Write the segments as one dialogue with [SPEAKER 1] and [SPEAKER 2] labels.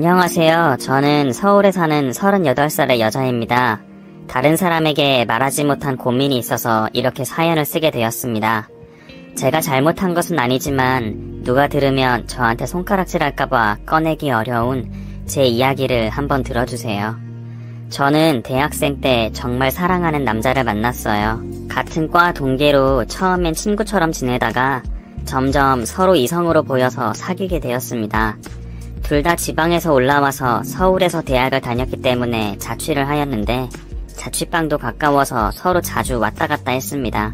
[SPEAKER 1] 안녕하세요. 저는 서울에 사는 38살의 여자입니다. 다른 사람에게 말하지 못한 고민이 있어서 이렇게 사연을 쓰게 되었습니다. 제가 잘못한 것은 아니지만 누가 들으면 저한테 손가락질할까봐 꺼내기 어려운 제 이야기를 한번 들어주세요. 저는 대학생 때 정말 사랑하는 남자를 만났어요. 같은 과 동기로 처음엔 친구처럼 지내다가 점점 서로 이성으로 보여서 사귀게 되었습니다. 둘 다 지방에서 올라와서 서울에서 대학을 다녔기 때문에 자취를 하였는데 자취방도 가까워서 서로 자주 왔다 갔다 했습니다.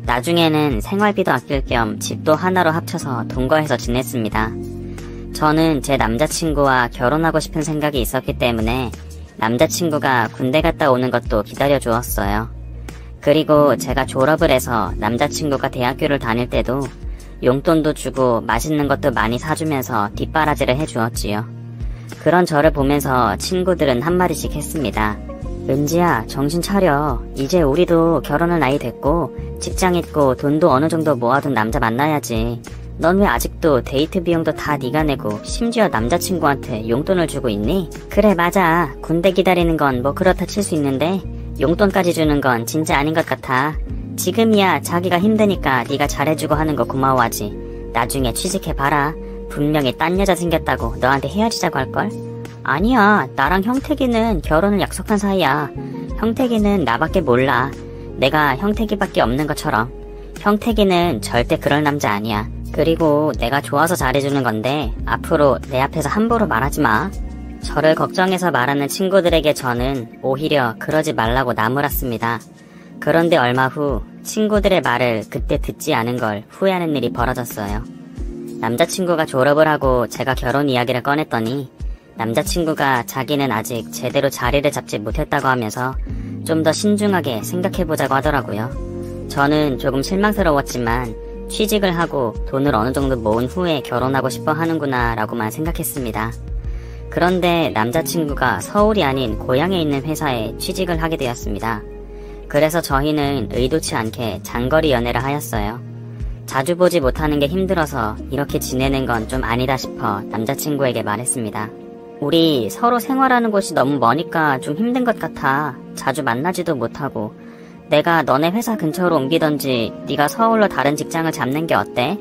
[SPEAKER 1] 나중에는 생활비도 아낄 겸 집도 하나로 합쳐서 동거해서 지냈습니다. 저는 제 남자친구와 결혼하고 싶은 생각이 있었기 때문에 남자친구가 군대 갔다 오는 것도 기다려 주었어요. 그리고 제가 졸업을 해서 남자친구가 대학교를 다닐 때도 용돈도 주고 맛있는 것도 많이 사주면서 뒷바라지를 해주었지요. 그런 저를 보면서 친구들은 한마디씩 했습니다. 은지야, 정신 차려. 이제 우리도 결혼할 나이 됐고 직장 있고 돈도 어느 정도 모아둔 남자 만나야지. 넌 왜 아직도 데이트 비용도 다 네가 내고 심지어 남자친구한테 용돈을 주고 있니? 그래, 맞아. 군대 기다리는 건 뭐 그렇다 칠 수 있는데 용돈까지 주는 건 진짜 아닌 것 같아. 지금이야 자기가 힘드니까 네가 잘해주고 하는 거 고마워하지. 나중에 취직해봐라. 분명히 딴 여자 생겼다고 너한테 헤어지자고 할걸? 아니야, 나랑 형택이는 결혼을 약속한 사이야. 형택이는 나밖에 몰라. 내가 형택이밖에 없는 것처럼. 형택이는 절대 그럴 남자 아니야. 그리고 내가 좋아서 잘해주는 건데 앞으로 내 앞에서 함부로 말하지 마. 저를 걱정해서 말하는 친구들에게 저는 오히려 그러지 말라고 나무랐습니다. 그런데 얼마 후 친구들의 말을 그때 듣지 않은 걸 후회하는 일이 벌어졌어요. 남자친구가 졸업을 하고 제가 결혼 이야기를 꺼냈더니 남자친구가 자기는 아직 제대로 자리를 잡지 못했다고 하면서 좀 더 신중하게 생각해보자고 하더라고요. 저는 조금 실망스러웠지만 취직을 하고 돈을 어느 정도 모은 후에 결혼하고 싶어 하는구나 라고만 생각했습니다. 그런데 남자친구가 서울이 아닌 고향에 있는 회사에 취직을 하게 되었습니다. 그래서 저희는 의도치 않게 장거리 연애를 하였어요. 자주 보지 못하는 게 힘들어서 이렇게 지내는 건 좀 아니다 싶어 남자친구에게 말했습니다. 우리 서로 생활하는 곳이 너무 머니까 좀 힘든 것 같아. 자주 만나지도 못하고. 내가 너네 회사 근처로 옮기던지 네가 서울로 다른 직장을 잡는 게 어때?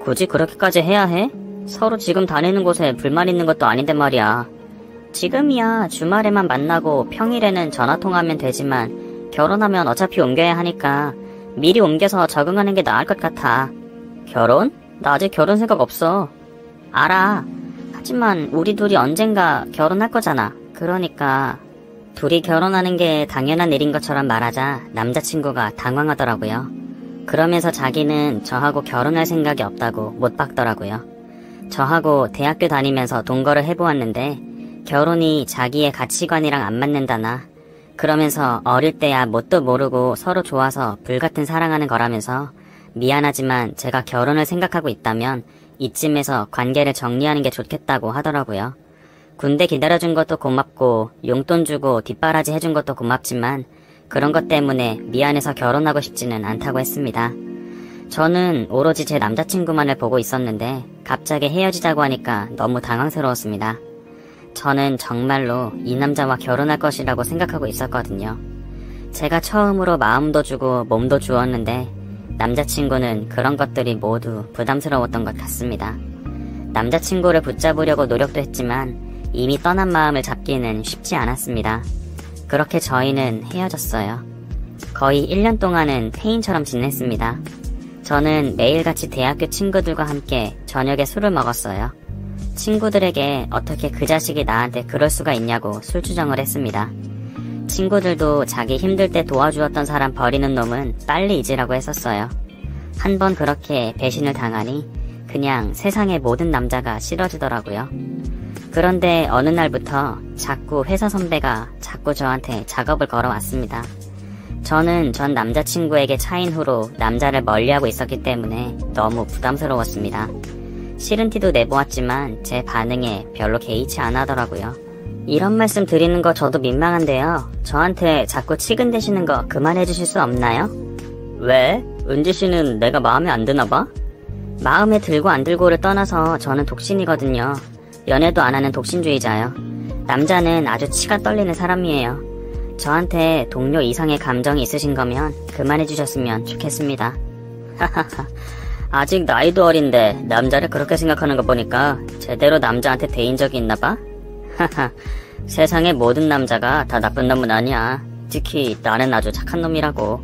[SPEAKER 1] 굳이 그렇게까지 해야 해? 서로 지금 다니는 곳에 불만 있는 것도 아닌데 말이야. 지금이야 주말에만 만나고 평일에는 전화통화하면 되지만 결혼하면 어차피 옮겨야 하니까 미리 옮겨서 적응하는 게 나을 것 같아. 결혼? 나 아직 결혼 생각 없어. 알아. 하지만 우리 둘이 언젠가 결혼할 거잖아. 그러니까 둘이 결혼하는 게 당연한 일인 것처럼 말하자 남자친구가 당황하더라고요. 그러면서 자기는 저하고 결혼할 생각이 없다고 못 박더라고요. 저하고 대학교 다니면서 동거를 해보았는데 결혼이 자기의 가치관이랑 안 맞는다나. 그러면서 어릴 때야 뭣도 모르고 서로 좋아서 불같은 사랑하는 거라면서 미안하지만 제가 결혼을 생각하고 있다면 이쯤에서 관계를 정리하는 게 좋겠다고 하더라고요. 군대 기다려준 것도 고맙고 용돈 주고 뒷바라지 해준 것도 고맙지만 그런 것 때문에 미안해서 결혼하고 싶지는 않다고 했습니다. 저는 오로지 제 남자친구만을 보고 있었는데 갑자기 헤어지자고 하니까 너무 당황스러웠습니다. 저는 정말로 이 남자와 결혼할 것이라고 생각하고 있었거든요. 제가 처음으로 마음도 주고 몸도 주었는데 남자친구는 그런 것들이 모두 부담스러웠던 것 같습니다. 남자친구를 붙잡으려고 노력도 했지만 이미 떠난 마음을 잡기는 쉽지 않았습니다. 그렇게 저희는 헤어졌어요. 거의 1년 동안은 태인처럼 지냈습니다. 저는 매일같이 대학교 친구들과 함께 저녁에 술을 먹었어요. 친구들에게 어떻게 그 자식이 나한테 그럴 수가 있냐고 술주정을 했습니다. 친구들도 자기 힘들 때 도와주었던 사람 버리는 놈은 빨리 잊으라고 했었어요. 한 번 그렇게 배신을 당하니 그냥 세상의 모든 남자가 싫어지더라고요. 그런데 어느 날부터 자꾸 회사 선배가 자꾸 저한테 작업을 걸어왔습니다. 저는 전 남자친구에게 차인 후로 남자를 멀리하고 있었기 때문에 너무 부담스러웠습니다. 싫은 티도 내보았지만 제 반응에 별로 개의치 않아 하더라고요. 이런 말씀 드리는 거 저도 민망한데요. 저한테 자꾸 치근대시는 거 그만해주실 수 없나요? 왜? 은지씨는 내가 마음에 안 드나 봐? 마음에 들고 안 들고를 떠나서 저는 독신이거든요. 연애도 안 하는 독신주의자요. 남자는 아주 치가 떨리는 사람이에요. 저한테 동료 이상의 감정이 있으신 거면 그만해주셨으면 좋겠습니다. 하하하. 아직 나이도 어린데 남자를 그렇게 생각하는 거 보니까 제대로 남자한테 대인 적이 있나봐? 하하. 세상의 모든 남자가 다 나쁜 놈은 아니야. 특히 나는 아주 착한 놈이라고.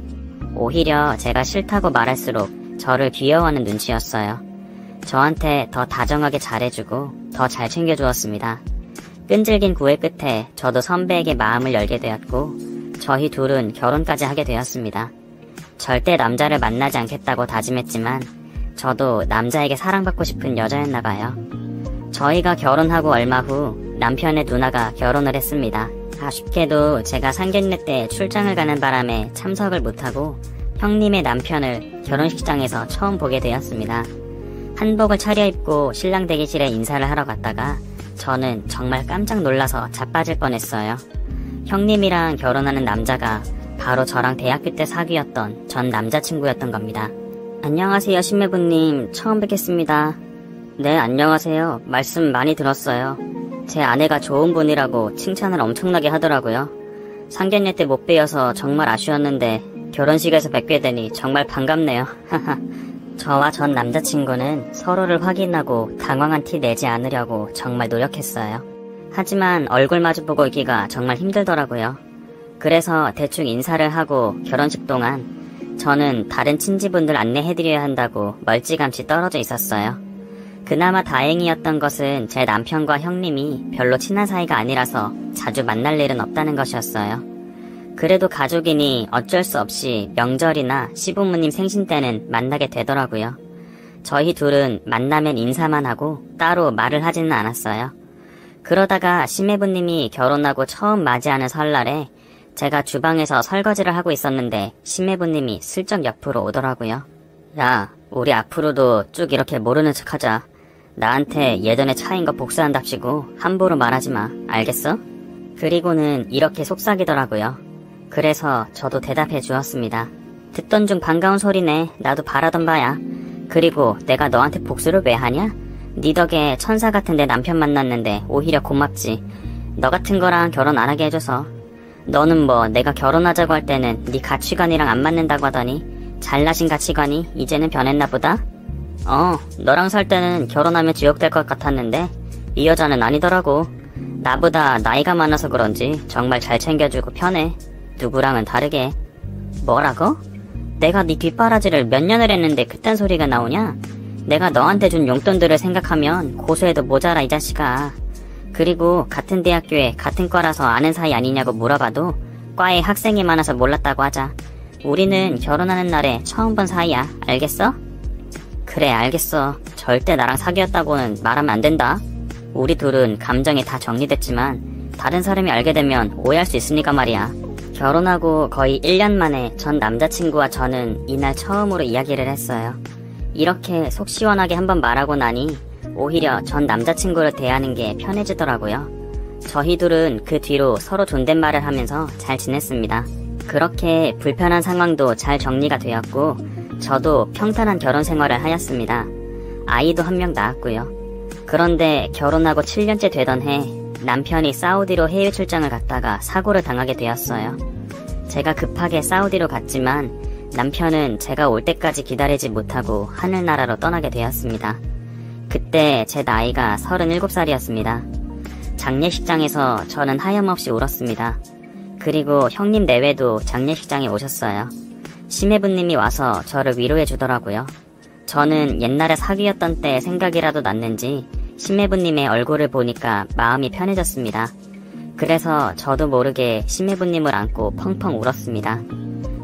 [SPEAKER 1] 오히려 제가 싫다고 말할수록 저를 귀여워하는 눈치였어요. 저한테 더 다정하게 잘해주고 더 잘 챙겨주었습니다. 끈질긴 구애 끝에 저도 선배에게 마음을 열게 되었고 저희 둘은 결혼까지 하게 되었습니다. 절대 남자를 만나지 않겠다고 다짐했지만 저도 남자에게 사랑받고 싶은 여자였나봐요. 저희가 결혼하고 얼마 후 남편의 누나가 결혼을 했습니다. 아쉽게도 제가 상견례 때 출장을 가는 바람에 참석을 못하고 형님의 남편을 결혼식장에서 처음 보게 되었습니다. 한복을 차려입고 신랑 대기실에 인사를 하러 갔다가 저는 정말 깜짝 놀라서 자빠질 뻔했어요. 형님이랑 결혼하는 남자가 바로 저랑 대학교 때 사귀었던 전 남자친구였던 겁니다. 안녕하세요, 신매부님. 처음 뵙겠습니다. 네, 안녕하세요. 말씀 많이 들었어요. 제 아내가 좋은 분이라고 칭찬을 엄청나게 하더라고요. 상견례 때 못 뵈어서 정말 아쉬웠는데 결혼식에서 뵙게 되니 정말 반갑네요. 저와 전 남자친구는 서로를 확인하고 당황한 티 내지 않으려고 정말 노력했어요. 하지만 얼굴 마주보고 있기가 정말 힘들더라고요. 그래서 대충 인사를 하고 결혼식 동안 저는 다른 친지분들 안내해드려야 한다고 멀찌감치 떨어져 있었어요. 그나마 다행이었던 것은 제 남편과 형님이 별로 친한 사이가 아니라서 자주 만날 일은 없다는 것이었어요. 그래도 가족이니 어쩔 수 없이 명절이나 시부모님 생신 때는 만나게 되더라고요. 저희 둘은 만나면 인사만 하고 따로 말을 하지는 않았어요. 그러다가 심해부님이 결혼하고 처음 맞이하는 설날에 제가 주방에서 설거지를 하고 있었는데 심해부님이 슬쩍 옆으로 오더라고요. 야, 우리 앞으로도 쭉 이렇게 모르는 척하자. 나한테 예전에 차인 거 복수한답시고 함부로 말하지 마. 알겠어? 그리고는 이렇게 속삭이더라고요. 그래서 저도 대답해 주었습니다. 듣던 중 반가운 소리네. 나도 바라던 바야. 그리고 내가 너한테 복수를 왜 하냐? 네 덕에 천사 같은 내 남편 만났는데 오히려 고맙지. 너 같은 거랑 결혼 안 하게 해줘서. 너는 뭐 내가 결혼하자고 할 때는 네 가치관이랑 안 맞는다고 하더니 잘나신 가치관이 이제는 변했나 보다? 너랑 살 때는 결혼하면 지옥 될 것 같았는데 이 여자는 아니더라고. 나보다 나이가 많아서 그런지 정말 잘 챙겨주고 편해. 누구랑은 다르게. 뭐라고? 내가 네 뒷바라지를 몇 년을 했는데 그딴 소리가 나오냐? 내가 너한테 준 용돈들을 생각하면 고소해도 모자라 이 자식아. 그리고 같은 대학교에 같은 과라서 아는 사이 아니냐고 물어봐도 과에 학생이 많아서 몰랐다고 하자. 우리는 결혼하는 날에 처음 본 사이야. 알겠어? 그래, 알겠어. 절대 나랑 사귀었다고는 말하면 안 된다. 우리 둘은 감정이 다 정리됐지만 다른 사람이 알게 되면 오해할 수 있으니까 말이야. 결혼하고 거의 1년 만에 전 남자친구와 저는 이날 처음으로 이야기를 했어요. 이렇게 속 시원하게 한번 말하고 나니 오히려 전 남자친구를 대하는 게 편해지더라고요. 저희 둘은 그 뒤로 서로 존댓말을 하면서 잘 지냈습니다. 그렇게 불편한 상황도 잘 정리가 되었고 저도 평탄한 결혼 생활을 하였습니다. 아이도 한 명 낳았고요. 그런데 결혼하고 7년째 되던 해 남편이 사우디로 해외 출장을 갔다가 사고를 당하게 되었어요. 제가 급하게 사우디로 갔지만 남편은 제가 올 때까지 기다리지 못하고 하늘나라로 떠나게 되었습니다. 그때 제 나이가 37살이었습니다. 장례식장에서 저는 하염없이 울었습니다. 그리고 형님 내외도 장례식장에 오셨어요. 심해부님이 와서 저를 위로해 주더라고요. 저는 옛날에 사귀었던 때 생각이라도 났는지 심해부님의 얼굴을 보니까 마음이 편해졌습니다. 그래서 저도 모르게 심해부님을 안고 펑펑 울었습니다.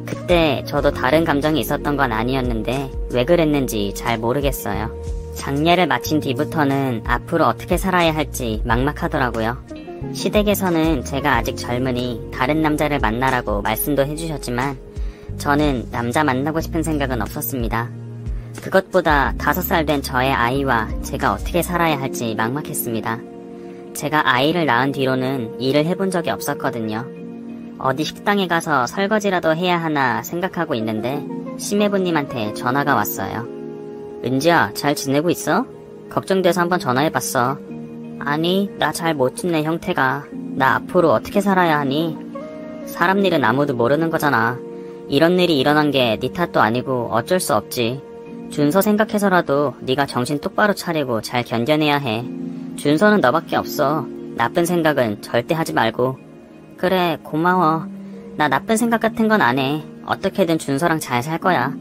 [SPEAKER 1] 그때 저도 다른 감정이 있었던 건 아니었는데 왜 그랬는지 잘 모르겠어요. 장례를 마친 뒤부터는 앞으로 어떻게 살아야 할지 막막하더라고요. 시댁에서는 제가 아직 젊으니 다른 남자를 만나라고 말씀도 해주셨지만 저는 남자 만나고 싶은 생각은 없었습니다. 그것보다 5살 된 저의 아이와 제가 어떻게 살아야 할지 막막했습니다. 제가 아이를 낳은 뒤로는 일을 해본 적이 없었거든요. 어디 식당에 가서 설거지라도 해야 하나 생각하고 있는데 심해부님한테 전화가 왔어요. 은지야, 잘 지내고 있어? 걱정돼서 한번 전화해봤어. 아니, 나 잘 못 지내, 형태가. 나 앞으로 어떻게 살아야 하니? 사람 일은 아무도 모르는 거잖아. 이런 일이 일어난 게 네 탓도 아니고 어쩔 수 없지. 준서 생각해서라도 네가 정신 똑바로 차리고 잘 견뎌내야 해. 준서는 너밖에 없어. 나쁜 생각은 절대 하지 말고. 그래, 고마워. 나 나쁜 생각 같은 건 안 해. 어떻게든 준서랑 잘 살 거야.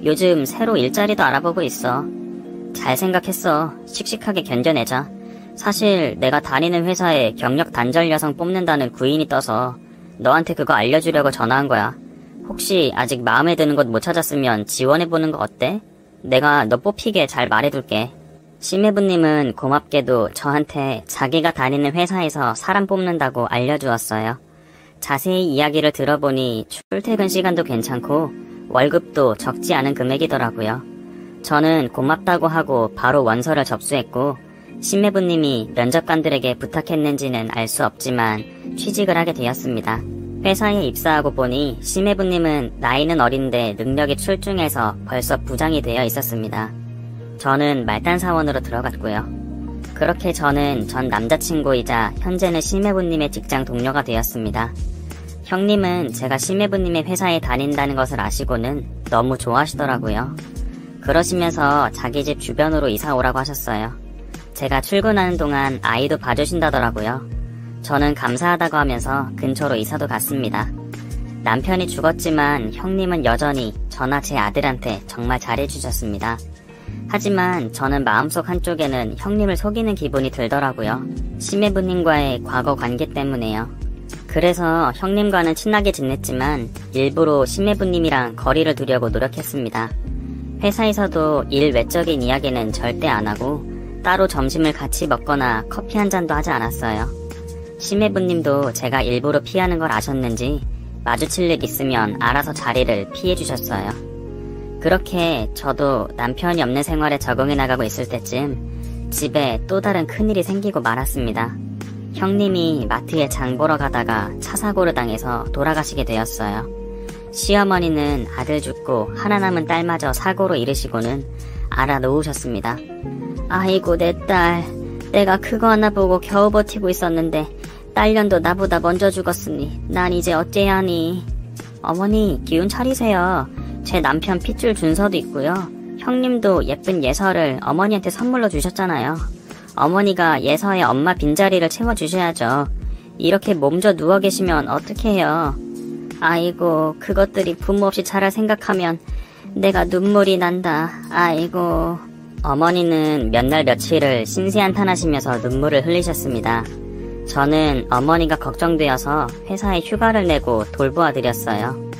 [SPEAKER 1] 요즘 새로 일자리도 알아보고 있어. 잘 생각했어. 씩씩하게 견뎌내자. 사실 내가 다니는 회사에 경력 단절 여성 뽑는다는 구인이 떠서 너한테 그거 알려주려고 전화한 거야. 혹시 아직 마음에 드는 곳 못 찾았으면 지원해보는 거 어때? 내가 너 뽑히게 잘 말해둘게. 심해부님은 고맙게도 저한테 자기가 다니는 회사에서 사람 뽑는다고 알려주었어요. 자세히 이야기를 들어보니 출퇴근 시간도 괜찮고 월급도 적지 않은 금액이더라고요. 저는 고맙다고 하고 바로 원서를 접수했고 심해부님이 면접관들에게 부탁했는지는 알 수 없지만 취직을 하게 되었습니다. 회사에 입사하고 보니 심해부님은 나이는 어린데 능력이 출중해서 벌써 부장이 되어 있었습니다. 저는 말단 사원으로 들어갔고요. 그렇게 저는 전 남자친구이자 현재는 심해부님의 직장 동료가 되었습니다. 형님은 제가 심해부님의 회사에 다닌다는 것을 아시고는 너무 좋아하시더라고요. 그러시면서 자기 집 주변으로 이사 오라고 하셨어요. 제가 출근하는 동안 아이도 봐주신다더라고요. 저는 감사하다고 하면서 근처로 이사도 갔습니다. 남편이 죽었지만 형님은 여전히 저나 제 아들한테 정말 잘해주셨습니다. 하지만 저는 마음속 한쪽에는 형님을 속이는 기분이 들더라고요. 심해부님과의 과거 관계 때문에요. 그래서 형님과는 친하게 지냈지만 일부러 심해부님이랑 거리를 두려고 노력했습니다. 회사에서도 일 외적인 이야기는 절대 안 하고 따로 점심을 같이 먹거나 커피 한 잔도 하지 않았어요. 심해부님도 제가 일부러 피하는 걸 아셨는지 마주칠 일 있으면 알아서 자리를 피해주셨어요. 그렇게 저도 남편이 없는 생활에 적응해 나가고 있을 때쯤 집에 또 다른 큰일이 생기고 말았습니다. 형님이 마트에 장 보러 가다가 차 사고를 당해서 돌아가시게 되었어요. 시어머니는 아들 죽고 하나 남은 딸마저 사고로 잃으시고는 알아놓으셨습니다. 아이고 내 딸, 내가 그거 하나 보고 겨우 버티고 있었는데 딸년도 나보다 먼저 죽었으니 난 이제 어째야 하니. 어머니 기운 차리세요. 제 남편 핏줄 준서도 있고요. 형님도 예쁜 예서를 어머니한테 선물로 주셨잖아요. 어머니가 예서의 엄마 빈자리를 채워주셔야죠. 이렇게 몸져 누워 계시면 어떡해요. 아이고 그것들이 부모 없이 자랄 생각하면 내가 눈물이 난다. 아이고. 어머니는 몇 날 며칠을 신세한탄하시면서 눈물을 흘리셨습니다. 저는 어머니가 걱정되어서 회사에 휴가를 내고 돌보아드렸어요.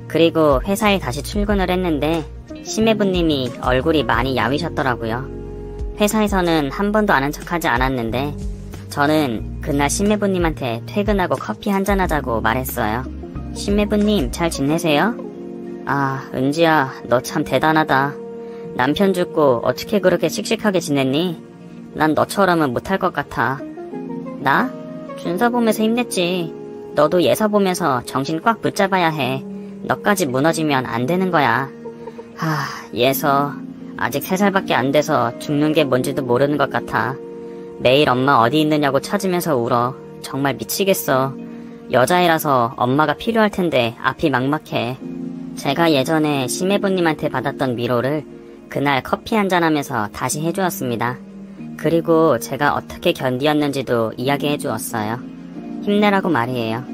[SPEAKER 1] 그리고 회사에 다시 출근을 했는데 심해부님이 얼굴이 많이 야위셨더라고요. 회사에서는 한 번도 아는 척하지 않았는데 저는 그날 심해부님한테 퇴근하고 커피 한잔 하자고 말했어요. 심해부님 잘 지내세요? 아 은지야 너 참 대단하다. 남편 죽고 어떻게 그렇게 씩씩하게 지냈니? 난 너처럼은 못할 것 같아. 나? 준서 보면서 힘냈지. 너도 예서 보면서 정신 꽉 붙잡아야 해. 너까지 무너지면 안 되는 거야. 예서 아직 3살밖에 안 돼서 죽는 게 뭔지도 모르는 것 같아. 매일 엄마 어디 있느냐고 찾으면서 울어. 정말 미치겠어. 여자애라서 엄마가 필요할 텐데 앞이 막막해. 제가 예전에 심해부님한테 받았던 위로를 그날 커피 한잔하면서 다시 해주었습니다. 그리고 제가 어떻게 견디었는지도 이야기해 주었어요. 힘내라고 말이에요.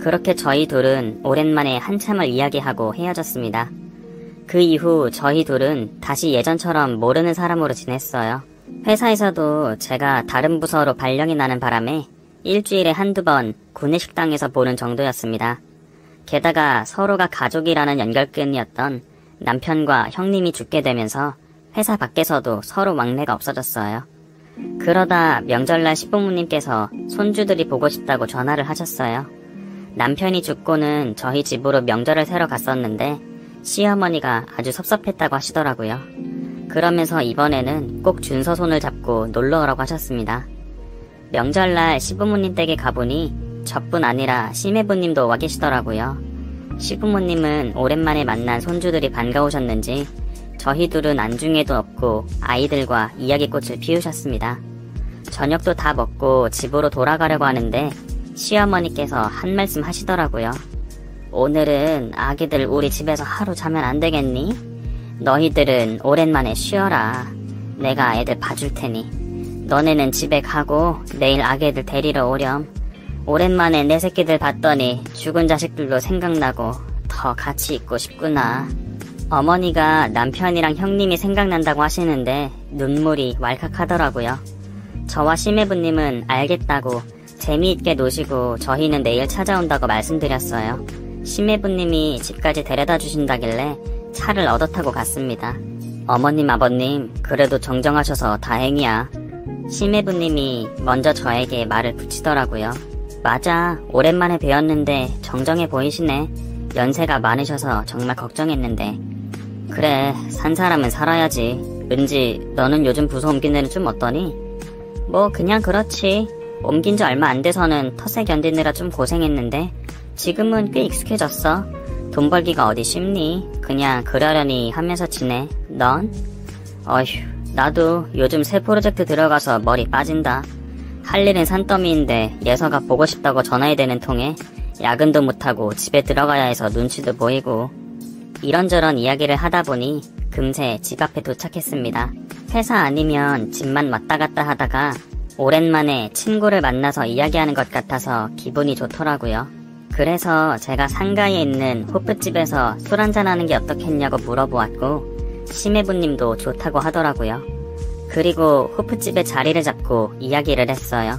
[SPEAKER 1] 그렇게 저희 둘은 오랜만에 한참을 이야기하고 헤어졌습니다. 그 이후 저희 둘은 다시 예전처럼 모르는 사람으로 지냈어요. 회사에서도 제가 다른 부서로 발령이 나는 바람에 일주일에 한두 번 구내식당에서 보는 정도였습니다. 게다가 서로가 가족이라는 연결끈이었던 남편과 형님이 죽게 되면서 회사 밖에서도 서로 왕래가 없어졌어요. 그러다 명절날 시부모님께서 손주들이 보고 싶다고 전화를 하셨어요. 남편이 죽고는 저희 집으로 명절을 새러 갔었는데 시어머니가 아주 섭섭했다고 하시더라고요. 그러면서 이번에는 꼭 준서 손을 잡고 놀러 오라고 하셨습니다. 명절날 시부모님 댁에 가보니 저뿐 아니라 심해부님도 와 계시더라고요. 시부모님은 오랜만에 만난 손주들이 반가우셨는지 저희 둘은 안중에도 없고 아이들과 이야기꽃을 피우셨습니다. 저녁도 다 먹고 집으로 돌아가려고 하는데 시어머니께서 한 말씀 하시더라고요. 오늘은 아기들 우리 집에서 하루 자면 안 되겠니? 너희들은 오랜만에 쉬어라. 내가 애들 봐줄 테니. 너네는 집에 가고 내일 아기들 데리러 오렴. 오랜만에 내 새끼들 봤더니 죽은 자식들도 생각나고 더 같이 있고 싶구나. 어머니가 남편이랑 형님이 생각난다고 하시는데 눈물이 왈칵하더라고요. 저와 심해부님은 알겠다고 재미있게 노시고 저희는 내일 찾아온다고 말씀드렸어요. 심해부님이 집까지 데려다 주신다길래 차를 얻어 타고 갔습니다. 어머님 아버님 그래도 정정하셔서 다행이야. 심해부님이 먼저 저에게 말을 붙이더라고요. 맞아, 오랜만에 뵈었는데 정정해 보이시네. 연세가 많으셔서 정말 걱정했는데. 그래, 산 사람은 살아야지. 은지, 너는 요즘 부서 옮긴 데는 좀 어떠니? 뭐 그냥 그렇지. 옮긴 지 얼마 안 돼서는 텃세 견디느라 좀 고생했는데 지금은 꽤 익숙해졌어. 돈 벌기가 어디 쉽니? 그냥 그러려니 하면서 지내. 넌? 어휴, 나도 요즘 새 프로젝트 들어가서 머리 빠진다. 할 일은 산더미인데 예서가 보고 싶다고 전화해대는 통에 야근도 못하고 집에 들어가야 해서 눈치도 보이고. 이런저런 이야기를 하다 보니 금세 집 앞에 도착했습니다. 회사 아니면 집만 왔다 갔다 하다가 오랜만에 친구를 만나서 이야기하는 것 같아서 기분이 좋더라고요. 그래서 제가 상가에 있는 호프집에서 술 한잔하는 게 어떻겠냐고 물어보았고 심해부님도 좋다고 하더라고요. 그리고 호프집에 자리를 잡고 이야기를 했어요.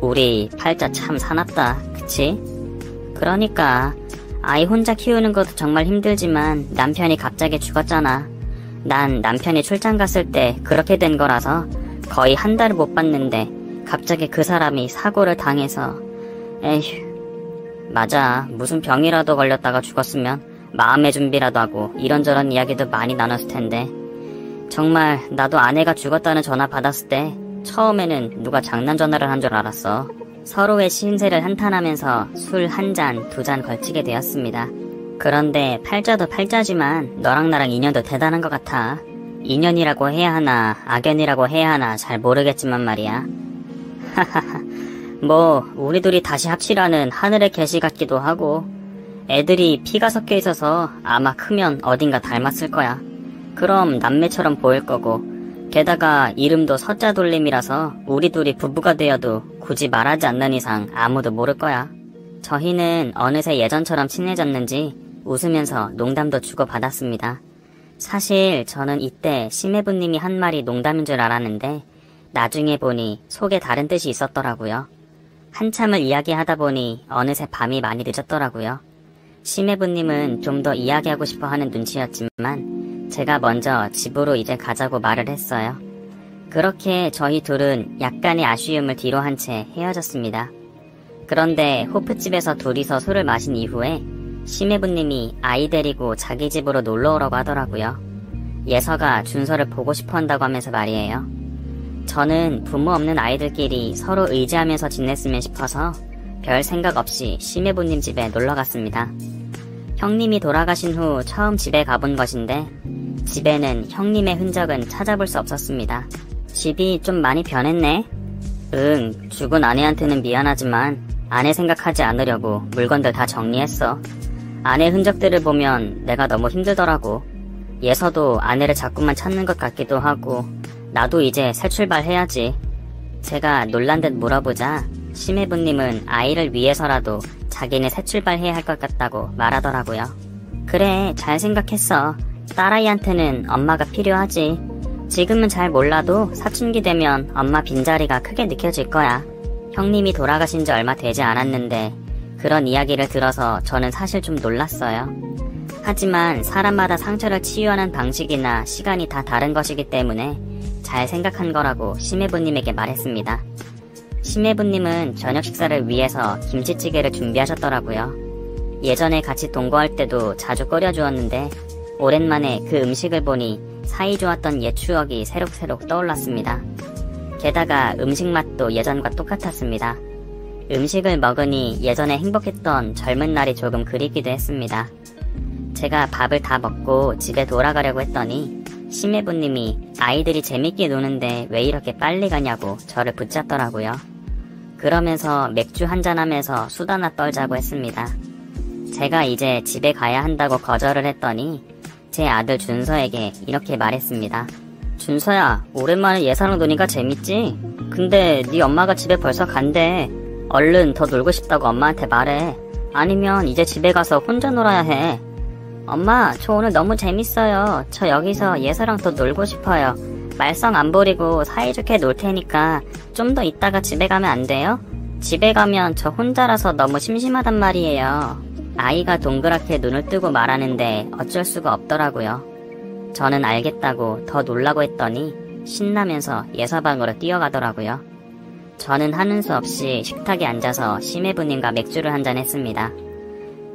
[SPEAKER 1] 우리 팔자 참 사납다, 그치? 그러니까 아이 혼자 키우는 것도 정말 힘들지만 남편이 갑자기 죽었잖아. 난 남편이 출장 갔을 때 그렇게 된 거라서 거의 한 달을 못 봤는데 갑자기 그 사람이 사고를 당해서. 에휴. 맞아, 무슨 병이라도 걸렸다가 죽었으면 마음의 준비라도 하고 이런저런 이야기도 많이 나눴을 텐데. 정말 나도 아내가 죽었다는 전화 받았을 때 처음에는 누가 장난 전화를 한 줄 알았어. 서로의 신세를 한탄하면서 술 한 잔, 두 잔 걸치게 되었습니다. 그런데 팔자도 팔자지만 너랑 나랑 인연도 대단한 것 같아. 인연이라고 해야 하나 악연이라고 해야 하나 잘 모르겠지만 말이야. 하하하. 뭐 우리 둘이 다시 합치라는 하늘의 계시 같기도 하고 애들이 피가 섞여 있어서 아마 크면 어딘가 닮았을 거야. 그럼 남매처럼 보일 거고 게다가 이름도 서자 돌림이라서 우리 둘이 부부가 되어도 굳이 말하지 않는 이상 아무도 모를 거야. 저희는 어느새 예전처럼 친해졌는지 웃으면서 농담도 주고받았습니다. 사실 저는 이때 심해부님이 한 말이 농담인 줄 알았는데 나중에 보니 속에 다른 뜻이 있었더라고요. 한참을 이야기하다 보니 어느새 밤이 많이 늦었더라고요. 심해부님은 좀 더 이야기하고 싶어 하는 눈치였지만 제가 먼저 집으로 이제 가자고 말을 했어요. 그렇게 저희 둘은 약간의 아쉬움을 뒤로 한 채 헤어졌습니다. 그런데 호프집에서 둘이서 술을 마신 이후에 심해부님이 아이 데리고 자기 집으로 놀러 오라고 하더라고요. 예서가 준서를 보고 싶어 한다고 하면서 말이에요. 저는 부모 없는 아이들끼리 서로 의지하면서 지냈으면 싶어서 별 생각 없이 심해부님 집에 놀러 갔습니다. 형님이 돌아가신 후 처음 집에 가본 것인데 집에는 형님의 흔적은 찾아볼 수 없었습니다. 집이 좀 많이 변했네? 응, 죽은 아내한테는 미안하지만 아내 생각하지 않으려고 물건들 다 정리했어. 아내 흔적들을 보면 내가 너무 힘들더라고. 예서도 아내를 자꾸만 찾는 것 같기도 하고 나도 이제 새 출발해야지. 제가 놀란 듯 물어보자 심해부님은 아이를 위해서라도 자기는 새 출발해야 할 것 같다고 말하더라고요. 그래, 잘 생각했어. 딸아이한테는 엄마가 필요하지. 지금은 잘 몰라도 사춘기 되면 엄마 빈자리가 크게 느껴질 거야. 형님이 돌아가신 지 얼마 되지 않았는데 그런 이야기를 들어서 저는 사실 좀 놀랐어요. 하지만 사람마다 상처를 치유하는 방식이나 시간이 다 다른 것이기 때문에 잘 생각한 거라고 심해부님에게 말했습니다. 심해부님은 저녁 식사를 위해서 김치찌개를 준비하셨더라고요. 예전에 같이 동거할 때도 자주 끓여주었는데 오랜만에 그 음식을 보니 사이좋았던 옛 추억이 새록새록 떠올랐습니다. 게다가 음식 맛도 예전과 똑같았습니다. 음식을 먹으니 예전에 행복했던 젊은 날이 조금 그립기도 했습니다. 제가 밥을 다 먹고 집에 돌아가려고 했더니 심해부님이 아이들이 재밌게 노는데 왜 이렇게 빨리 가냐고 저를 붙잡더라고요. 그러면서 맥주 한잔하면서 수다나 떨자고 했습니다. 제가 이제 집에 가야 한다고 거절을 했더니 제 아들 준서에게 이렇게 말했습니다. 준서야, 오랜만에 예사랑 노니까 재밌지? 근데 네 엄마가 집에 벌써 간대. 얼른 더 놀고 싶다고 엄마한테 말해. 아니면 이제 집에 가서 혼자 놀아야 해. 엄마, 저 오늘 너무 재밌어요. 저 여기서 예사랑 더 놀고 싶어요. 말썽 안 부리고 사이좋게 놀 테니까 좀 더 있다가 집에 가면 안 돼요? 집에 가면 저 혼자라서 너무 심심하단 말이에요. 아이가 동그랗게 눈을 뜨고 말하는데 어쩔 수가 없더라고요. 저는 알겠다고 더 놀라고 했더니 신나면서 예서방으로 뛰어가더라고요. 저는 하는 수 없이 식탁에 앉아서 심해부님과 맥주를 한잔 했습니다.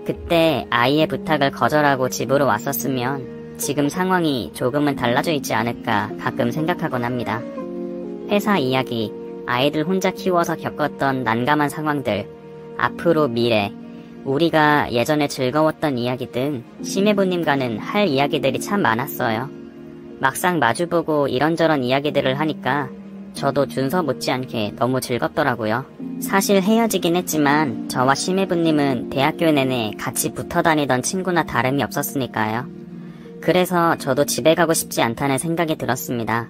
[SPEAKER 1] 그때 아이의 부탁을 거절하고 집으로 왔었으면 지금 상황이 조금은 달라져 있지 않을까 가끔 생각하곤 합니다. 회사 이야기, 아이들 혼자 키워서 겪었던 난감한 상황들, 앞으로 미래, 우리가 예전에 즐거웠던 이야기 등 심해부님과는 할 이야기들이 참 많았어요. 막상 마주보고 이런저런 이야기들을 하니까 저도 준서 못지않게 너무 즐겁더라고요. 사실 헤어지긴 했지만 저와 심해부님은 대학교 내내 같이 붙어 다니던 친구나 다름이 없었으니까요. 그래서 저도 집에 가고 싶지 않다는 생각이 들었습니다.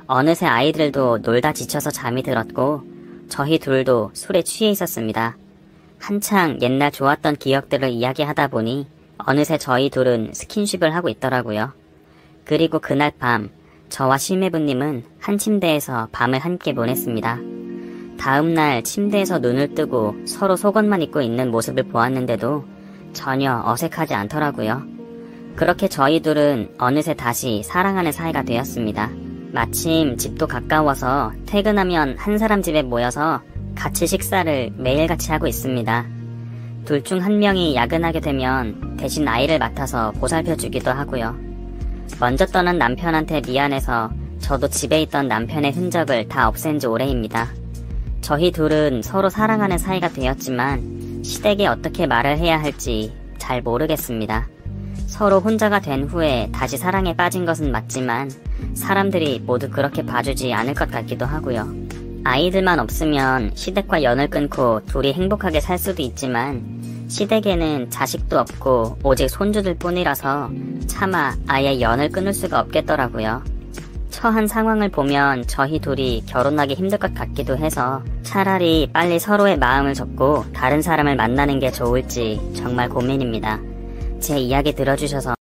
[SPEAKER 1] 어느새 아이들도 놀다 지쳐서 잠이 들었고 저희 둘도 술에 취해 있었습니다. 한창 옛날 좋았던 기억들을 이야기하다 보니 어느새 저희 둘은 스킨십을 하고 있더라고요. 그리고 그날 밤 저와 심해부님은 한 침대에서 밤을 함께 보냈습니다. 다음날 침대에서 눈을 뜨고 서로 속옷만 입고 있는 모습을 보았는데도 전혀 어색하지 않더라고요. 그렇게 저희 둘은 어느새 다시 사랑하는 사이가 되었습니다. 마침 집도 가까워서 퇴근하면 한 사람 집에 모여서 같이 식사를 매일같이 하고 있습니다. 둘 중 한 명이 야근하게 되면 대신 아이를 맡아서 보살펴주기도 하고요. 먼저 떠난 남편한테 미안해서 저도 집에 있던 남편의 흔적을 다 없앤 지 오래입니다. 저희 둘은 서로 사랑하는 사이가 되었지만 시댁에 어떻게 말을 해야 할지 잘 모르겠습니다. 서로 혼자가 된 후에 다시 사랑에 빠진 것은 맞지만 사람들이 모두 그렇게 봐주지 않을 것 같기도 하고요. 아이들만 없으면 시댁과 연을 끊고 둘이 행복하게 살 수도 있지만 시댁에는 자식도 없고 오직 손주들 뿐이라서 차마 아예 연을 끊을 수가 없겠더라고요. 처한 상황을 보면 저희 둘이 결혼하기 힘들 것 같기도 해서 차라리 빨리 서로의 마음을 접고 다른 사람을 만나는 게 좋을지 정말 고민입니다. 제 이야기 들어주셔서